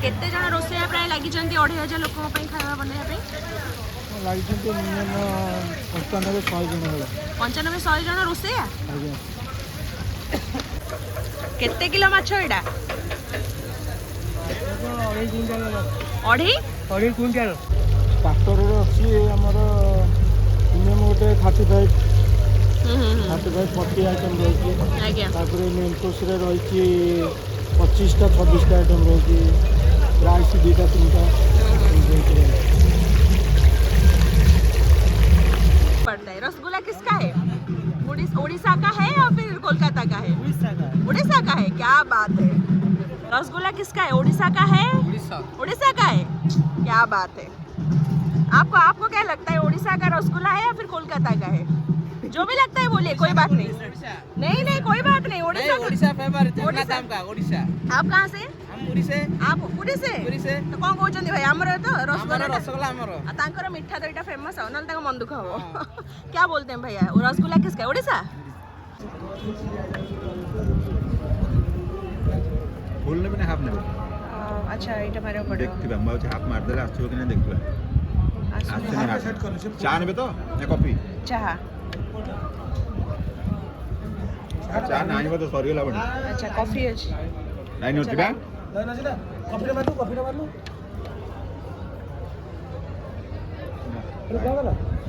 केते जन रोसैया प्राय लगी 2500 लोक खाଇବା बनेଇବା ପାଇଁ लगी 95-100 जन रोसैया केते किलो माछ एडा 2.5 क्विंटाल ट्रैक्टर अच्छी आमर मिनिमम गोटे 35 40 आइटम रही मेन कोर्स रही 25टा 26टा आइटम रही राइस 2टा 3टा पड़ता है। रसगुल्ला किसका है? उड़ीसा का है या फिर कोलकाता का है? उड़ीसा का है। क्या बात है। रसगुल्ला किसका है? उड़ीसा का है। उड़ीसा का है। क्या बात है। आपको क्या लगता है उड़ीसा का रसगुल्ला है या फिर कोलकाता का है? जो भी लगता है बोलिए, कोई बात नहीं। नहीं कोई बात नहीं। उड़ीसा फेवरेट जगन्नाथ का उड़ीसा। आप कहां से? हम पुरी से। आप पुरी से तो कौन कहउचंदी भाई हमर तो रसगुल्ला हमर तांकर मिठा तो एटा फेमस हो नल तांको मन दुख हो। क्या बोलते हैं भैया रसगुल्ला किसका है? उड़ीसा। फुल ने हाफ ने अच्छा एटा मारे पड़ो देखथिबा हम हाफ मार देला आछो कि नहीं देखथिबा चाह नेबे तो या कॉफी चाह चाह नानी तो सरी गला बणी अच्छा कॉफी अछि लाइन होती बा कॉफी मार लो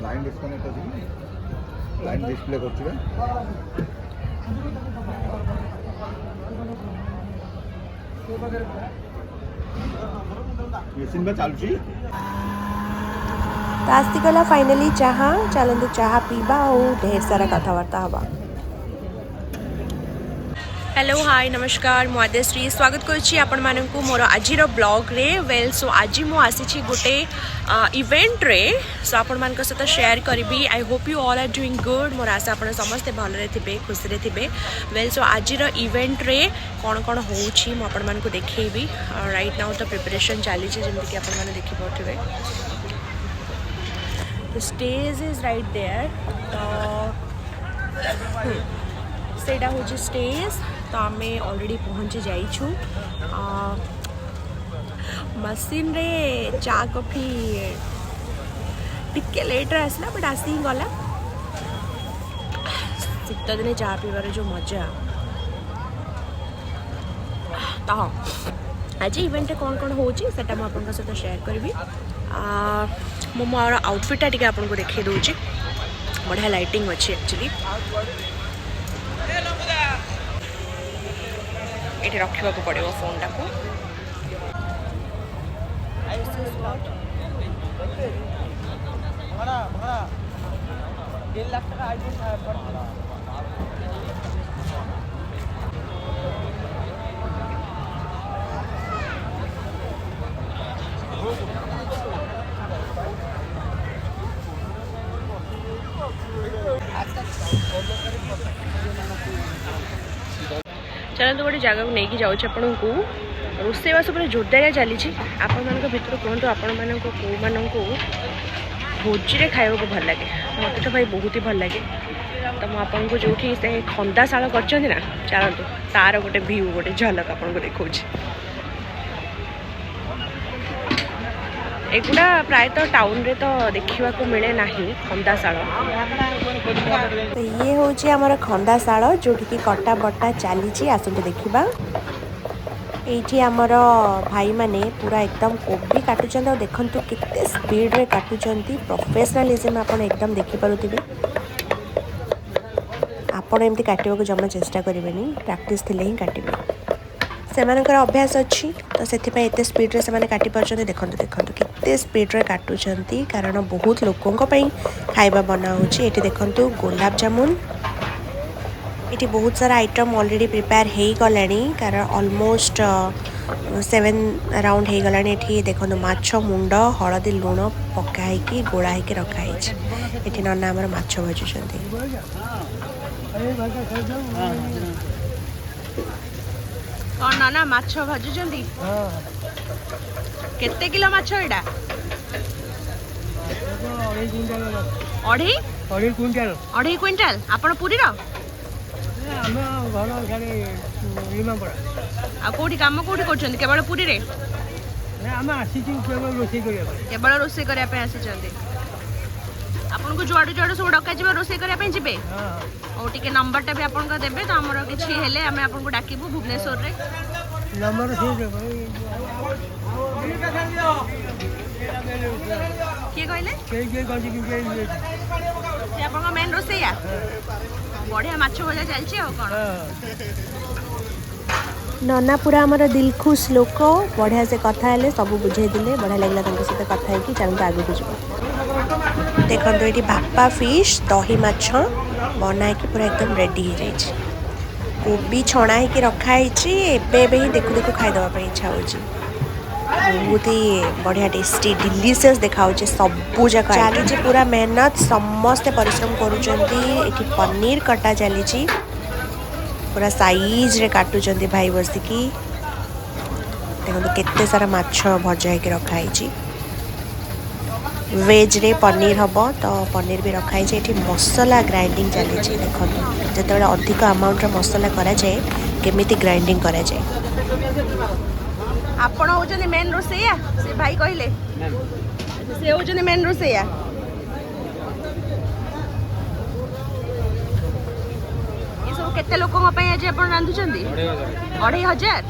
लाइन डिस्कनेक्ट अछि लाइन डिस्प्ले करछि बा मशीन में चालुछि आस्ती गला फाइनली चाहा चलतु चाहा पीबा और ढेर सारा कथबार्ता हवा। हेलो हाय नमस्कार मु आद्यश्री स्वागत करुच्ची आपण मानकु मोर आजिर ब्लॉग रे वेल सो आज मु आसी गोटे इवेंट रे सो आपण मान सहित शेयर करी। I hope you all are doing good. मोर आशा आपण समस्ते भलरे थिबे खुशी थिबे। वेल सो आजिर इवेंट रे कौन कौन होउची मु आपण मान को देखैबी। राइट नाउ तो प्रिपरेशन चली जेमति कि आपण माने देखि पथिबे। The stage is right there. सेटा हूँ स्टेज तो आम ऑलरेडी पहुँची जाइछु। मशीन रे चा कॉफी टिके लेट रे आसला बट आसी गला। शीत दिने चा पीबार जो मजा तो हाँ आज इवेंट कौन कौन होची सेटा मु आपन सहित शेयर करी। मो मोर आउटफिटा टिके आपन को देखे दूची बढ़िया लाइटिंग अच्छी एक्चुअली ये रखा पड़ो फोन टाक चलते गोटे जगह को लेकिन जाऊँ आपण को रोषेईवास पूरा जोरदारिया चली आपण मान भर कहतु आपण मानक कौ मानक भोजी रे खाइबा को भल लगे मत तो भाई बहुत ही भल लगे तो मुझे जो से खंदाशाल कर चलतु तार गोटे व्यू गोटे झलक आपन को देखा एगुड़ा प्रायतः टाउन रे तो देखा मिले ना खंदाशाल। तो ये हूँ आमर खंदाशाल जोटि की कटा बटा चली आसतु देखा। ये आमर भाई माने पूरा एकदम कोबी काटुचंत और देखंतु कितने स्पीड रे काटुचंती प्रोफेशनलिज्म आपण एकदम देखि पारुथिबे। आपण एमती काटिबा को जमा चेष्टा करिवेनी प्रैक्टिस थिले ही काटिबे। सेमानकर अभ्यास अच्छी तो से स्पीड रे से काटि पार्छन्ते देखंतु देखंतु कितने स्पीड रे काटुचंती कारण बहुत लोकों पई खाइबा बना होची। एठी देखंतु गुलाब जामुन ये बहुत सारा आइटम ऑलरेडी प्रिपेयर हो गलानी कारण ऑलमोस्ट 7 राउंड हो गलानी। ये देखो माछ मुंड हलदी लुण पकाई गोला हो रखाई ये नना आम माछ भाजुंट कौन ना माछ भाजुचंदी केते किलो माछ एडा 2.5 क्विंटाल आपण पुरी रो कौटी कम कौटी कर केवल पुरी रे ଆମେ ଆସିଛୁ କେବଳ ରୋଷେଇ କରିବା ପାଇଁ। କେବଳ ରୋଷେଇ କରିବା ପାଇଁ ଆସିଛନ୍ତି। ଆପଣଙ୍କୁ ଯୁଆଡ଼ୁ ଯୁଆଡ଼ୁ ସବୁ ଡକାଯିବ ରୋଷେଇ କରିବା ପାଇଁ ଯିବେ? ହଉ ଟିକେ ନମ୍ବରଟା ବି ଆପଣଙ୍କ ଦେବେ ତ ଆମର କିଛି ହେଲେ ଆମେ ଆପଣଙ୍କୁ ଡାକିବୁ ଭୁବନେଶ୍ୱରରେ। ନମ୍ବର କିଏ କହିଲେ? କିଏ ସେ ଆପଣଙ୍କ ମେନ୍ ରୋଷେଇଆ? ବଢ଼ିଆ ମାଛ ଭଜା ଚାଲିଛି ଆଉ କ'ଣ? ନନା ପୁରା ଆମର ଦିଲ୍ ଖୁସ୍ ଲୋକ, ବଢ଼ିଆ ସେ କଥା ହେଲେ, ସବୁ ବୁଝେଇ ଦେଲେ, ବଢ଼ିଆ ଲାଗିଲା ତାଙ୍କ ସହିତ କଥା ହେଇକି। ଚାଲନ୍ତୁ ଆଗକୁ ଯିବା। ଦେଖନ୍ତୁ ଏଠି ଭାପା ଫିsh ଦହି ମାଛ ବନା ହେଇକି ପୁରା ଏକଦମ ରେଡ଼ି ହେଇଯାଇଛି। କୋବି ଛଣା ହେଇକି ରଖା ହେଇଛି। ଏବେ ହିଁ ଦେଖୁ ଦେଖୁ ଖାଇଦେବା ପାଇଁ ଇଚ୍ଛା ହେଉଛି। ବହୁତ ହି ବଢ଼ିଆ ଟେଷ୍ଟି ଡିଲିସିୟସ୍ ଦେଖାହେଉଛି। ସବୁ ଯାକ ଚାଲିଛି ପୁରା ମେହନତ, ସମସ୍ତେ ପରିଶ୍ରମ କରୁଛନ୍ତି। ଏଠି ପନିର କଟା ଚାଲିଛି, ପୁରା ସାଇଜ୍ରେ କାଟୁଛନ୍ତି ଭାଇ ବସିକି। ଦେଖନ୍ତୁ କେତେ ସାରା ମାଛ ଭଜା ହେଇକି ରଖା ହେଇଛି। ଭେଜ୍ରେ ପନିର ହେବ ତ ପନିର ବି ରଖା ହେଇଛି। ଏଠି ମସଲା ଗ୍ରାଇଣ୍ଡିଙ୍ଗ ଚାଲିଛି। ଦେଖନ୍ତୁ ଯେତେବେଳେ ଅଧିକ ଆମାଉଣ୍ଟର ମସଲା କରାଯାଏ କେମିତି ଗ୍ରାଇଣ୍ଡିଙ୍ଗ କରାଯାଏ। ଆପଣ ହେଉଛନ୍ତି ମେନ୍ ରୋଷେଇଆ? ସେ ଭାଇ କହିଲେ ସେ ହେଉଛନ୍ତି ମେନ୍ ରୋଷେଇଆ। ଏସବୁ କେତେ ଲୋକଙ୍କ ପାଇଁ ଆଜି ଆପଣ ରାନ୍ଧୁଛନ୍ତି? 2500।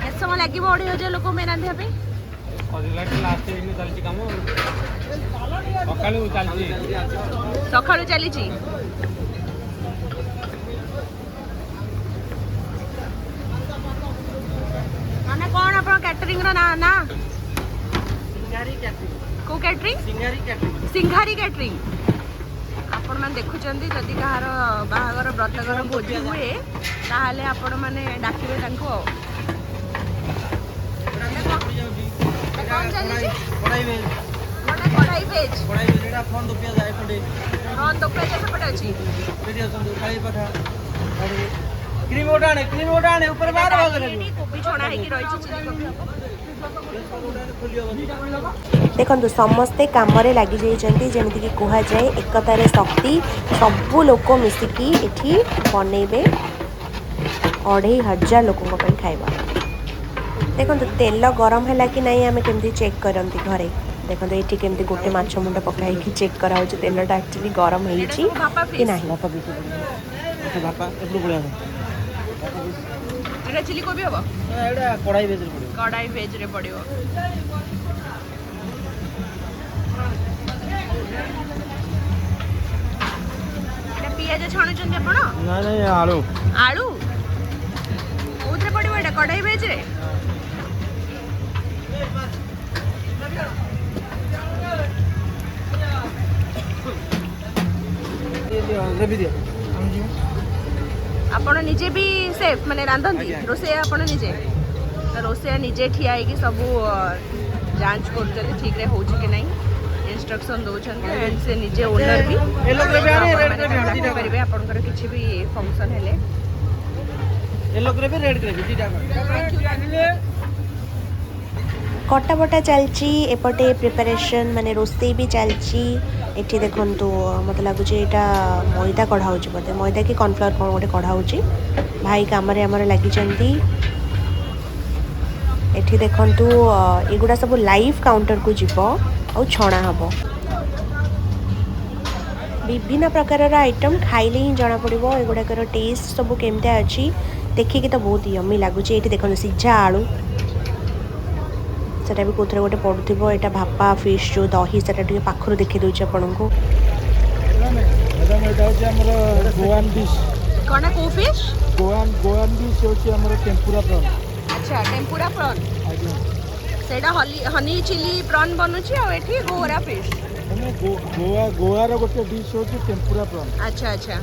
କେତେ ସମୟ ଲାଗିବ 2500 ଲୋକଙ୍କ ପାଇଁ ରାନ୍ଧିବା ପାଇଁ? ସକାଳୁ ଚାଲିଛି। ମାନେ କ'ଣ ଆପଣ କ୍ୟାଟରିଂର ନା? କେଉଁ କ୍ୟାଟରିଂ? ସିଂଘାରୀ କ୍ୟାଟରିଂ। ଆପଣମାନେ ଦେଖୁଛନ୍ତି ଯଦି କାହାର ବାହାଘର ବ୍ରତଘର ଭୋଜି ହୁଏ ତାହେଲେ ଆପଣମାନେ ଡାକିବେ ତାଙ୍କୁ ଆଉ। କ'ଣ ଚାଲିଛି? କଢ଼ାଇ ଭେଜ୍। ହଁ ତ ପିଆଜ ସେପଟେ ଅଛି। କୋବି ଛଣା ହେଇକି ରହିଛି ଚିଲି କୋବି। ଦେଖନ୍ତୁ ସମସ୍ତେ କାମରେ ଲାଗିଯାଇଛନ୍ତି। ଯେମିତିକି କୁହାଯାଏ ଏକତାରେ ଶକ୍ତି। ସବୁ ଲୋକ ମିଶିକି ଏଠି ବନେଇବେ 2500 ଲୋକଙ୍କ ପାଇଁ ଖାଇବା। ଦେଖନ୍ତୁ ତେଲ ଗରମ ହେଲା କି ନାହିଁ ଆମେ କେମିତି ଚେକ୍ କରନ୍ତି ଘରେ। ଦେଖନ୍ତୁ ଏଠି କେମିତି ଗୋଟେ ମାଛ ମୁଣ୍ଡ ପକା ହେଇକି ଚେକ୍ କରାହେଉଛି ତେଲଟା ଆକ୍ଚୁଆଲି ଗରମ ହେଇଛି କି ନାହିଁ। ଏଇଟା ଚିଲି କୋବି ହବ? କଢ଼ାଇ ଭେଜ୍ରେ ପଡ଼ିବ। ଏଇଟା ପିଆଜ ଛାଣୁଛନ୍ତି ଆପଣ? ନାଇଁ ଆଳୁ। ଆଳୁ କୋଉଥିରେ ପଡ଼ିବ ଏଇଟା? କଢ଼ାଇ ଭେଜ୍ରେ? ଆପଣ ନିଜେ ବି ସେଫ୍ ମାନେ ରାନ୍ଧନ୍ତି? ରୋଷେଇଆ ଆପଣ ନିଜେ? ରୋଷେଇଆ ନିଜେ ଠିଆ ହେଇକି ସବୁ ଯାଞ୍ଚ କରୁଛନ୍ତି ଠିକ୍ରେ ହେଉଛି କି ନାହିଁ, ଇନଷ୍ଟ୍ରକ୍ସନ୍ ଦେଉଛନ୍ତି। ଆଣ୍ଡ ସେ ନିଜେ ଓନର୍ ବି ପାରିବେ ଆପଣଙ୍କର କିଛି ବି ଫଙ୍କସନ୍ ହେଲେ। କଟାବଟା ଚାଲିଛି ଏପଟେ, ପ୍ରିପାରେସନ୍ ମାନେ ରୋଷେଇ ବି ଚାଲିଛି। ଏଠି ଦେଖନ୍ତୁ ମୋତେ ଲାଗୁଛି ଏଇଟା ମଇଦା କଢ଼ା ହେଉଛି ବୋଧେ, ମଇଦା କି କର୍ଣ୍ଣଫ୍ଲାୱାର କ'ଣ ଗୋଟେ କଢ଼ା ହେଉଛି। ଭାଇ କାମରେ ଆମର ଲାଗିଛନ୍ତି। ଏଠି ଦେଖନ୍ତୁ ଏଗୁଡ଼ା ସବୁ ଲାଇଭ୍ କାଉଣ୍ଟରକୁ ଯିବ ଆଉ ଛଣା ହେବ। ବିଭିନ୍ନ ପ୍ରକାରର ଆଇଟମ୍ ଖାଇଲେ ହିଁ ଜଣାପଡ଼ିବ ଏଗୁଡ଼ାକର ଟେଷ୍ଟ ସବୁ କେମିତିଆ ଅଛି। ଦେଖିକି ତ ବହୁତ ୟମି ଲାଗୁଛି। ଏଇଠି ଦେଖନ୍ତୁ ସିଝା ଆଳୁ, ସେଟା ବି କେଉଁଥିରେ ଗୋଟେ ପଡ଼ୁଥିବ। ଏଇଟା ଭାପା ଫିସ୍ ଯେଉଁ ଦହି ସେଟା ଟିକେ ପାଖରୁ ଦେଖି ଦେଉଛି ଆପଣଙ୍କୁ। ଏଇଟା ହେଉଛି ଆମର ଗୋଆନ୍ ଡିଶ୍। କ'ଣ କେଉଁ ଫିସ୍? ଗୋଆନ୍ ଡିଶ୍ ହେଉଛି ଆମର ଟେମ୍ପୁରା ପ୍ରନ୍। ଆଚ୍ଛା ଟେମ୍ପୁରା ପ୍ରନ୍। ଆଜ୍ଞା ସେଇଟା ହନି ଚିଲି ପ୍ରନ୍ ବନୁଛି ଆଉ ଏଠି ଗୋରା ଫିସ୍। ମାନେ ଗୋଆର ଗୋଟେ ଡିଶ୍ ହେଉଛି ଟେମ୍ପୁରା ପ୍ରନ୍। ଆଚ୍ଛା ଆଚ୍ଛା।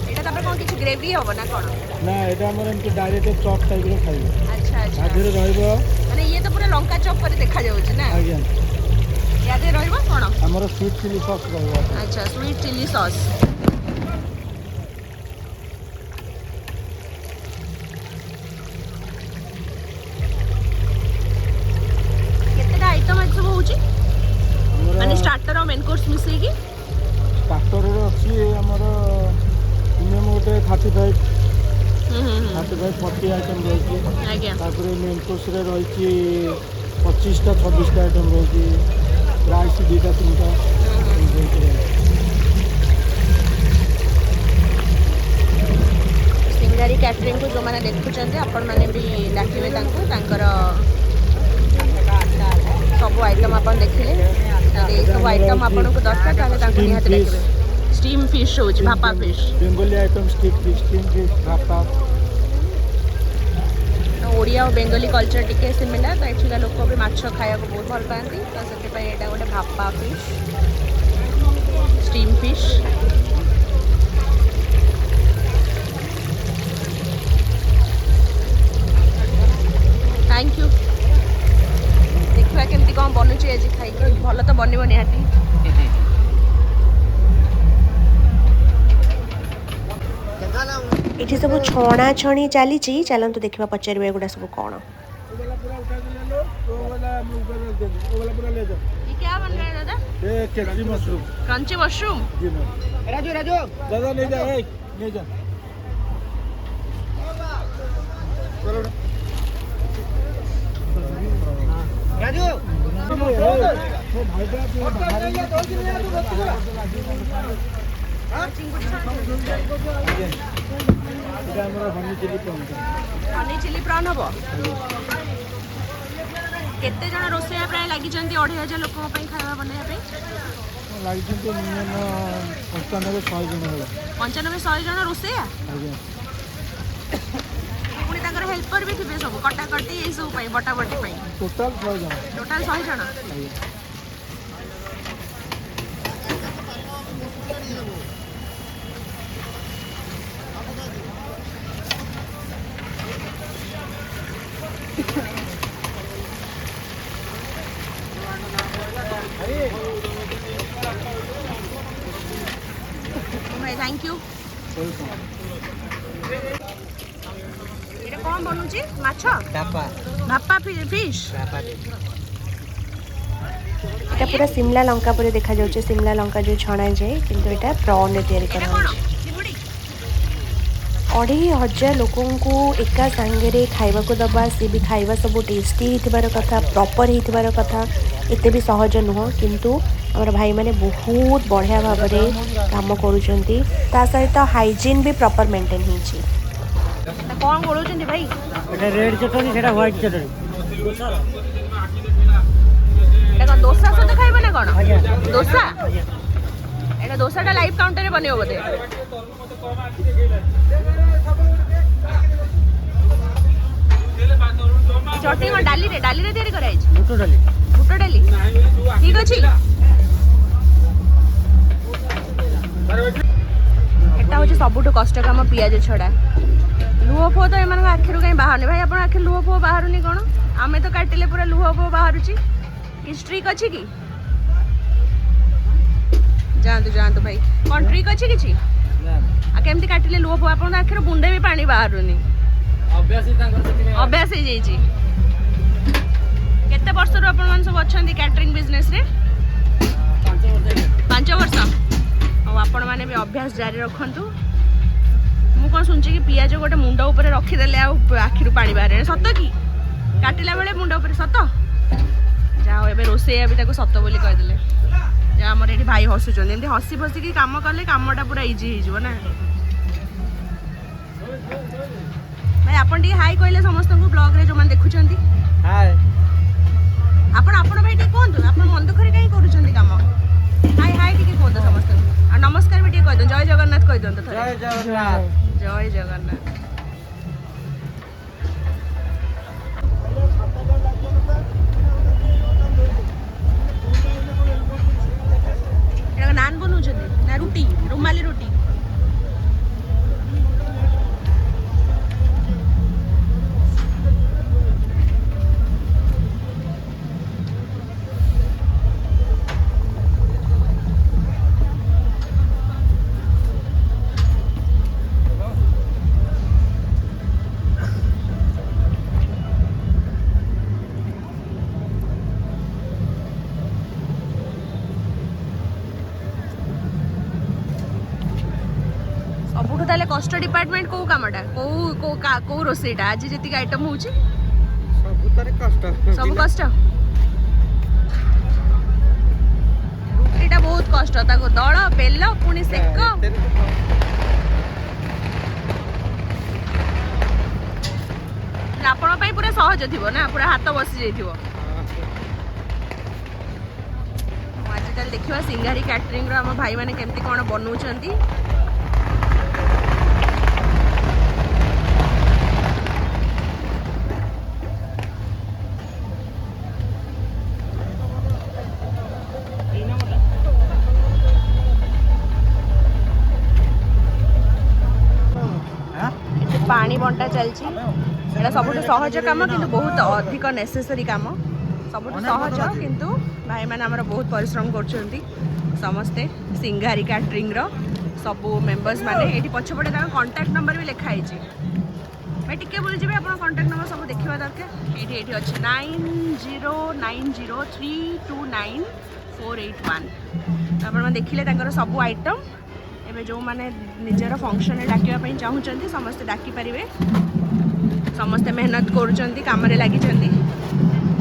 ଏଇଟା ତାପରେ କ'ଣ କିଛି ଗ୍ରେଭି ହେବ ନା କ'ଣ? ନା ଏଇଟା ଆମର ଏମିତି ଡାଇରେକ୍ଟ ଚପ୍ ଟାଇପ୍ର ଖାଇବେ। ଆଚ୍ଛା ଆଚ୍ଛା। ତା ଦେହରେ ରହିବ ମାନେ ଇଏ ତ ପୁରା ଲଙ୍କା ଚପ୍ କରି ଦେଖାଯାଉଛି ନା? ଆଜ୍ଞା। ୟା ଦେହରେ ରହିବ କ'ଣ? ଆମର ସୁଇଟ୍ ଚିଲି ସସ୍ ରହିବ। ଆଚ୍ଛା ସୁଇଟ୍ ଚିଲି ସସ୍। କେତେଟା ଆଇଟମ୍ ଆଜି ସବୁ ହେଉଛି ମାନେ ଷ୍ଟାର୍ଟର ଆଉ ମେନ୍ କୋର୍ସ ମିଶେଇକି? ଷ୍ଟାର୍ଟରରେ ଅଛି ଆମର ମିନିମମ୍ ଗୋଟେ 35 40 ଆଇଟମ୍ ରହିଛି। ଆଜ୍ଞା ତାପରେ ମେନ୍ କୋର୍ସରେ ରହିଛି 25ଟା 26ଟା ଆଇଟମ୍ ରହିଛି। ରାଇସ୍ 2ଟା 3ଟା ଏମିତି ରହିଛି। ସିଙ୍ଗାରୀ କ୍ୟାଟରିଂକୁ ଯେଉଁମାନେ ଦେଖୁଛନ୍ତି ଆପଣମାନେ ବି ଡାକିବେ ତାଙ୍କର ସବୁ ଆଇଟମ୍ ଆପଣ ଦେଖିଲେ ଯଦି ଏଇସବୁ ଆଇଟମ୍ ଆପଣଙ୍କୁ ଦରକାର ତାହେଲେ ତାଙ୍କୁ ନିହାତି ଡାକିବେ। ଷ୍ଟିମ୍ ଫିଶ୍ ହେଉଛି ଭାପା fish. Bengali item steam fish ଭାପା। ଓଡ଼ିଆ ଆଉ ବେଙ୍ଗଲୀ କଲଚର ଟିକେ ସିମିଲାର ତ ଏଠିକା ଲୋକ ବି ମାଛ ଖାଇବାକୁ ବହୁତ ଭଲ ପାଆନ୍ତି ତ ସେଥିପାଇଁ ଏଇଟା ଗୋଟେ ଭାପା fish steam fish. Thank you देखा केमती कौन बनूची आज खाई भल तो बनब निहाती। ये सब छणा छणी चली चलतु देखा पचार एगुड़ा सब कौन ये क्या बन रहा है दादा? ये केचरी मशरूम। Crunchy mushroom. जी मैम। राजू राजू दादा ले जा ले जा। चलो राजू हनी चिली प्रॉन हम केते जण रोसैया प्राय लगी 2500 लोक खाଇବା बनेଇବା लगी 95-100 जण रोसैया पुणी तांकर हेल्पर भी थे सब कटाकटी ये सब बटाबटी टोटाल 100 जण। भाई थैंक यू। कौन बनूची माछ भापा फिश। এটা পুরা সিমলা লঙ্কা পরে দেখা যাচ্ছে সিমলা লঙ্কা যে ছଣା যাଏ কিন্তু এটা ପ୍ରନ୍ ରେ ତିଆରି କରାଯାଉଛି। 2500 ଲୋକଙ୍କୁ ଏକା ସାଙ୍ଗରେ ଖାଇବାକୁ ଦେବା ସେ ବି ଖାଇବା ସବୁ ଟେଷ୍ଟି ହେଇଥିବାର କଥା ପ୍ରପର୍ ହେଇଥିବାର କଥା ଏତେ ବି ସହଜ ନୁହଁ କିନ୍ତୁ ଆମର ଭାଇମାନେ ବହୁତ ବଢ଼ିଆ ଭାବରେ କାମ କରୁଛନ୍ତି ତା ସହିତ ହାଇଜିନ୍ ବି ପ୍ରପର୍ ମେଣ୍ଟେନ୍ ହେଇଛି। କଣ କରୁଛନ୍ତି ଭାଇ? এটা রেড চটনি সেটা হোয়াইট চটনি। এটা কোন দোসা সହିତ খাইবে না কোন? দোসা এটা দোসাটা লাইভ কাউন্টারে বনিব বদে। চটনি কোন ডালি রে তৈরি করা হইছে? বুট ডালি ঠিক আছে। এটা হচ্ছে সবুঠু কষ্ট কাম পিঁয়াজ ছড়া। लुह फुह तो एम आखिर कहीं बाहर भाई आप आखिर लुह फुह बाहरुनी कौन आम तो काटिले पूरा लुह फुह बाहरुची कि ट्रिक अच्छी कि जानतु जानतु भाई कौन ट्रिक अच्छी किसी केमती काटिले लुह फुह आप आखिर बुंदे भी पानी बाहरुनी अभ्यास हो जाइए। केते वर्ष आप सब अच्छा कैटरिंग बिजनेस रे 5 वर्ष आपण मैंने भी अभ्यास जारी रखु। ମୁଁ କ'ଣ ଶୁଣିଛି କି ପିଆଜ ଗୋଟେ ମୁଣ୍ଡ ଉପରେ ରଖିଦେଲେ ଆଉ ଆଖିରୁ ପାଣି ବାହାରେ ସତ କି କାଟିଲା ବେଳେ ମୁଣ୍ଡ ଉପରେ ସତ ଯାହା ଏବେ ରୋଷେଇଆ ବି ତାକୁ ସତ ବୋଲି କହିଦେଲେ ଯାହା ଆମର ଏଠି ଭାଇ ହସୁଛନ୍ତି ଏମିତି ହସି ଫସିକି କାମ କଲେ କାମଟା ପୁରା ଇଜି ହେଇଯିବ ନା ଭାଇ ଆପଣ ଟିକେ ହାଇ କହିଲେ ସମସ୍ତଙ୍କୁ ବ୍ଲଗରେ ଯେଉଁମାନେ ଦେଖୁଛନ୍ତି ଆପଣ ଭାଇ ଟିକେ କୁହନ୍ତୁ ଆପଣ ମନ ଦୁଃଖରେ କାହିଁ କରୁଛନ୍ତି କାମ ହାଇ ହାଇ ଟିକେ କୁହନ୍ତୁ ସମସ୍ତଙ୍କୁ ଆଉ ନମସ୍କାର ବି ଟିକେ କହିଦିଅନ୍ତୁ ଜୟ ଜଗନ୍ନାଥ କହିଦିଅନ୍ତୁ ଥରେ ଜୟ ଜଗନ୍ନାଥ। नान बनाऊँ ना रुटी रुमाली रुटी डिपार्टमेंट को कामटा को रोसेटा आज जति आइटम होची सब कष्ट रुटीटा बहुत कष्ट ताको दळ बेल पुणी सेक आपण ପାଇଁ पूरा सहज थिबो ना पूरा हाथ बसी जाइथिबो आजकल देखिवा सिंगारी कैटरिंग रो हम भाई माने केमती कोन बनौचंती पानी बंटा चलची एटा सबुठ सहज काम किंतु बहुत अधिक नेसेसरी काम सबुठ सहज किंतु भाई मैंने आमर बहुत परिश्रम करछंती समस्ते सिंगारी कैटरिंग रो सब मेंबर्स माने एठी पछपटे तार कांटेक्ट नंबर भी लिखा है भाई टिके बोल जेबे अपन कांटेक्ट नंबर सब देखिबा दरकार एठी एठी अछि 9090329481 अपन मन देखिले ताकर सब आइटम एबे जो माने निजर फंक्शन डाकिया पई चाहुचंती समस्त डाकी परिवे समस्त मेहनत करूचंती काम रे लागि चंती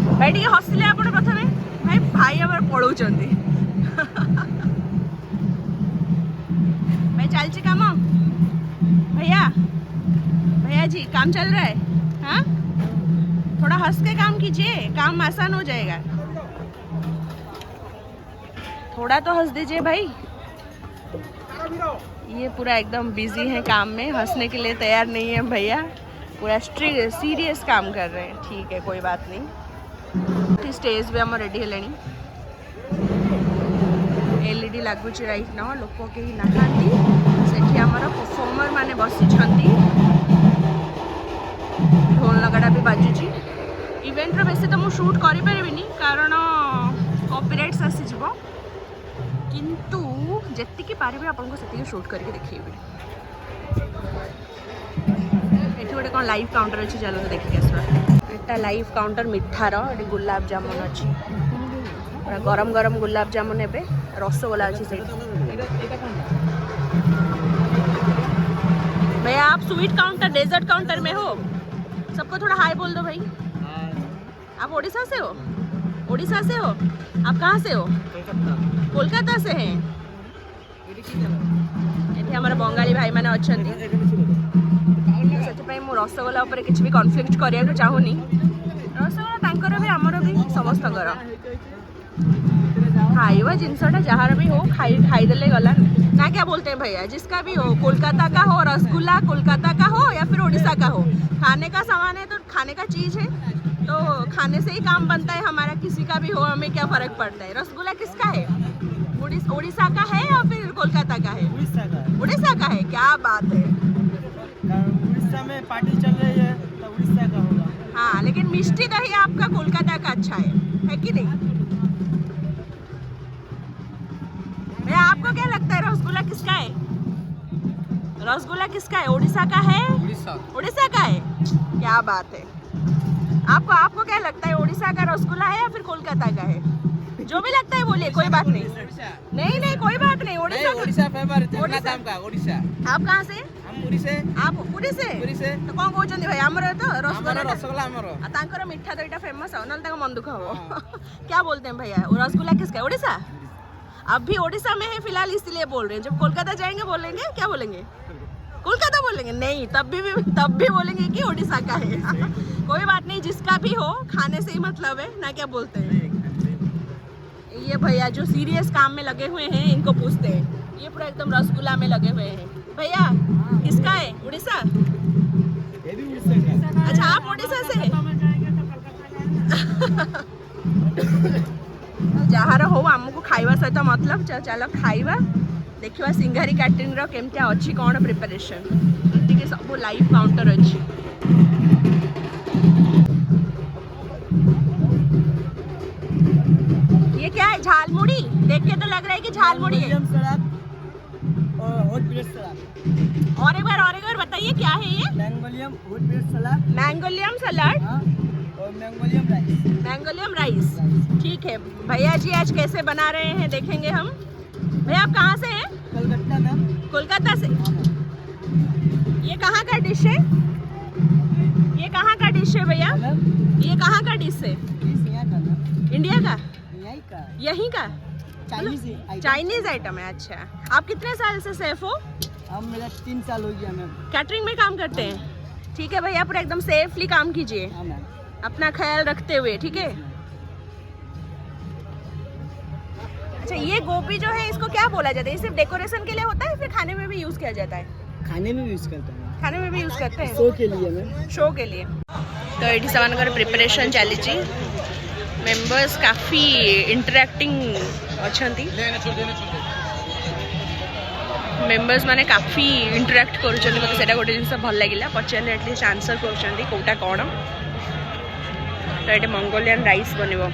भाई टिके हसिले आपण प्रथमे भाई भाई हमर पळौचंती भाई चलची काम भैया भैया जी काम चल रहा है हाँ थोड़ा हंस के काम कीजिए काम आसान हो जाएगा थोड़ा तो हंस दीजिए भाई ये पूरा एकदम बिजी है काम में हंसने के लिए तैयार नहीं है भैया पूरा स्ट्रिक्ट सीरियस काम कर रहे हैं ठीक है कोई बात नहीं स्टेज भी हम रेडी है एलईडी लगुच राइट ना लोक कहीं नहांती सेठी हमर परफॉर्मर माने बसी छंती ढोल लगाटा भी बाजुची इवेंट रो बेसी तो मु शूट करि परिबिनी कारण कॉपीराइट्स आसी जिवो किंतु जेतिकी पारिबे आपन को सेतिकी शूट करके देखिबे एठी गोटे कोन लाइव काउंटर अछि चलो तो देखि आसबा एटा live counter मिठार eighty gulab jamun अछि पूरा गरम गरम गुलाब जामुन एबे रसगोला अच्छी से भैया आप स्वीट काउंटर डेजर्ट काउंटर में हो सबको थोड़ा हाय बोल दो भाई आप उड़ीसा से हो उड़ीसा से हो आप कहाँ से हो कोलकाता से हैं ये हमारे बंगाली भाई मैंने अच्छा से मु रसगोला उपर किसी भी कन्फ्लिक्ट करने चाहूनी रसगोला तांकर भी आमर भी समस्त खाइबा जिनसटा जहाँ भी हो खाईदे गला ना क्या बोलते हैं भैया जिसका भी हो कोलकाता का हो रसगुल्ला कोलकाता का हो या फिर उड़ीसा का हो खाने का सामान है तो खाने का चीज़ है तो खाने से ही काम बनता है हमारा किसी का भी हो हमें क्या फ़र्क पड़ता है रसगुल्ला किसका है उड़ीसा का है या फिर कोलकाता का है उड़ीसा का है क्या बात है उड़ीसा में पार्टी चल रही है तो उड़ीसा का होगा हाँ लेकिन मिष्टी दही आपका कोलकाता का अच्छा है कि नहीं भैया आपको क्या लगता है रसगुल्ला किसका है रसगुल्ला किसका है उड़ीसा का है उड़ीसा का है क्या बात है आपको क्या लगता है उड़ीसा का रसगुल्ला है या फिर कोलकाता का है जो भी लगता है बोलिए कोई बात नहीं नहीं कोई बात नहीं उड़ीसा फेवरेट आप कहाँ से आप पुरी से तो कौन कहते भाई आमर तो रसगुल्ला तांकर मिठा तो यहाँ फेमस है ना मन दुख हो क्या बोलते हैं भैया रसगुल्ला किसका है उड़ीसा अब भी उड़ीसा में है फिलहाल इसलिए बोल रहे हैं जब कोलकाता जाएंगे बोलेंगे क्या बोलेंगे कोलकाता बोलेंगे नहीं तब भी बोलेंगे कि उड़ीसा का है कोई बात नहीं जिसका भी हो खाने से ही मतलब है ना क्या बोलते हैं ये भैया जो सीरियस काम में लगे हुए हैं इनको पूछते हैं ये पूरा एकदम रसगुल्ला में लगे हुए हैं भैया किसका है उड़ीसा अच्छा आप उड़ीसा से हैं जहाँ हो आमको खाइबा सहित मतलब चलो खाइबा देखिवा सिंगारी कैटरिंग रो केमतिया अच्छी कौन प्रिपरेशन ठीक है सब लाइव काउंटर अच्छी ये क्या है झालमुड़ी देख के तो लग रहा है कि झालमुड़ी है और एक बार बताइए क्या है ये मैंगोलियम सलाद और मैंगोलियम राइस ठीक है भैया जी आज कैसे बना रहे हैं देखेंगे हम भैया आप कहाँ से हैं कलकत्ता में कोलकाता से ये कहाँ का डिश है? ये कहाँ का डिश है भैया? ये कहाँ का डिश है? इंडिया का? यहीं का? चाइनीज आइटम है। अच्छा, आप कितने साल से शेफ हो? अब मेरा 3 साल हो गया मैम। कैटरिंग में काम करते हैं? ठीक है भैया, पूरा एकदम सेफली काम कीजिए, हाँ मैम। अपना ख्याल रखते हुए, ठीक है? अच्छा, ये गोभी जो है इसको क्या बोला जाता है? ये सिर्फ डेकोरेशन के लिए होता है फिर खाने में भी यूज किया जाता है? खाने में भी यूज करते हैं। खाने में भी यूज करते हैं, शो के लिए मैम। शो के लिए। तो ये सेमानकर प्रिपरेशन चलीची, मेंबर्स काफी इंटरैक्टिंग अछंती, मेंबर्स माने काफी इंटरैक्ट करूछंती। मते सेटा गोटे जिंस भल लागिला, पचारले एटलीस्ट आंसर करूछंती कोटा कोण। तो ये मंगोलियन राइस बनिबो,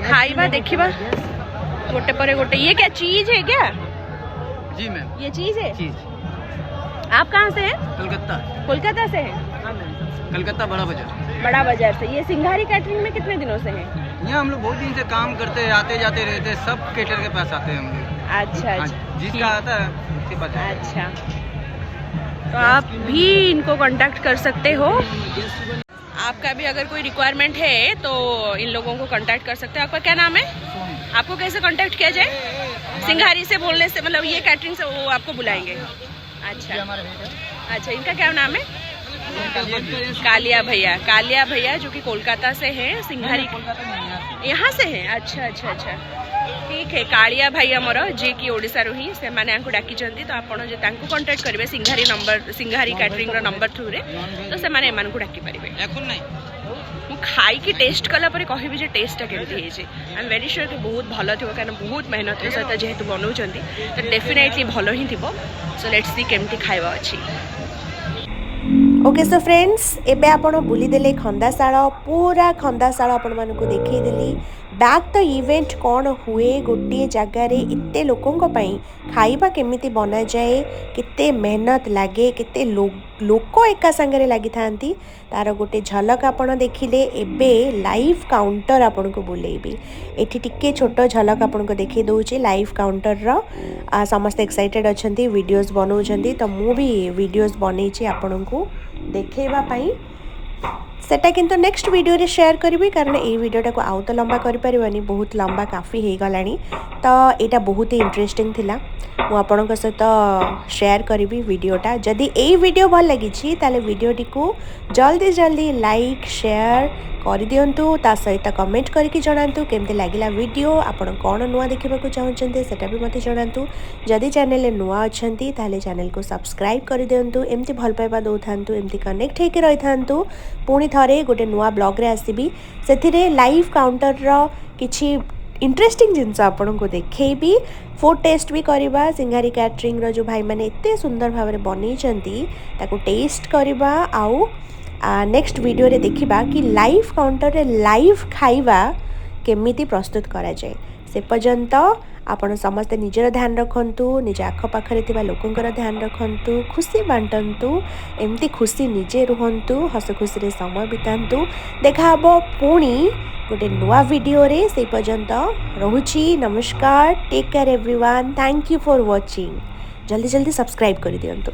खाइबा देखिबा गोटे पर गोटे। ये क्या चीज है क्या? जी मैम, ये चीज है। चीज। आप कहाँ से हैं? कलकत्ता। कोलकाता से हैं? कलकत्ता बड़ा बाजार। बड़ा बाजार से। ये सिंघारी कैटरिंग में कितने दिनों से हैं? यहाँ हम लोग बहुत दिन से काम करते हैं, आते जाते रहते हैं, सब केटर के पास आते हैं हम लोग। अच्छा हाँ, अच्छा, जिसका आता है उसके पास जाते हैं। अच्छा, तो आप भी इनको कांटेक्ट कर सकते हो। आपका भी अगर कोई रिक्वायरमेंट है तो इन लोगों को कांटेक्ट कर सकते हो। आपका क्या नाम है? आपको कैसे कांटेक्ट किया जाए? सिंघारी से बोलने से, मतलब ये कैटरिंग से वो आपको बुलाएंगे? अच्छा अच्छा, इनका क्या नाम है? कालिया भैया। कालिया भैया जो कि कोलकाता से हैं, सिंघारी यहाँ से हैं। अच्छा अच्छा अच्छा, ठीक है। कालिया भाई आमर जी की ओडिशा रू ही से माने आंको डाकिचंती, तो आपण जे तांको कांटेक्ट करिवे सिंघारी नंबर, सिंघारी कैटरिंग रो नंबर थ्रू रे, तो से माने एमान को डाकी परिबे। एखुन नै मु खाई की टेस्ट कला परे कहबी जे टेस्ट केमती हे जे। आई एम वेरी श्योर कि बहुत भलो थिबो, कारण बहुत मेहनत रे सहित जेहेतु बनौचंती, तो डेफिनेटली भलो ही थिबो। सो लेट्स सी केमती खाइबा अछि। ओके सो फ्रेंड्स, एबे आपण बुलीदेले खंदाशाल, पूरा खंदाशाल आपण मानकु देखैदेली। बैक द इवेंट कौन हुए गोटे जगार एते लोकों पाई खाइबा केमिति बना जाए, केते मेहनत लगे, केते लोक एका संगे लगी थांती, तार गोटे झलक आपण देखिले। एबे लाइव काउंटर आपण को बुलेबी, एठी टिके छोट झलक आपण को देखै दउची लाइव काउंटर रो। समस्त एक्साइटेड अछंती, वीडियोस बनाउछंती, तो मु भी वीडियोस बनैछि आपण को देखैबा पाई। सेटा किंतु नेक्स्ट वीडियो रे शेयर करी, कारण ये वीडियोटा को आउ तो लंबा करि परिबानी, बहुत लंबा काफ़ी हो गलानी। तो यहाँ बहुत ही इंटरेस्टिंग थिला, मु आपणक सहित शेयर करी वीडियोटा। जदि यही वीडियो भल लगी ताले वीडियोटी को जल्दी जल्दी लाइक शेयर कर दिंतु, ता सहित कमेंट करके जनातु केमती लगिला वीडियो, आपण कौन नुआ देखा चाहते सेटा भी मत जनातु। जदि चैनल नुआ अच्छी ताले चैनल को सब्सक्राइब कर दिंतु, एमती भल पाइबा दौ थांतु, एमती कनेक्ट होकर रही थांतु। पुणी थरे गोटे नुआ ब्लॉग रे आसीबी, सेथिरे लाइव काउंटर रो किछि इंटरेस्टिंग जिनस आपण को देखैबी, फूड टेस्ट भी करवा। सिंघारी कैटरिंग रो जो भाई माने एते सुंदर भाव में बनैछंती ताको टेस्ट करवा। आउ नेक्स्ट वीडियो रे देखिबा कि लाइव काउंटर रे लाइव खाइबा केमिति प्रस्तुत करा जाए। से पर्यंत आपण समस्त निजर ध्यान रखंतु, निज आखपाखरे थिबा लोकंकर ध्यान रखंतु, खुशी बांटंतु, एमती खुशी निजे रुहंतु, हस खुशी रे समय बितांतु। देखा हबो पुणी गोटे नुआ वीडियो रे, से पर्यंत रहुची। नमस्कार, take care everyone, thank you for watching. जल्दी जल्दी सब्सक्राइब कर दियंतु।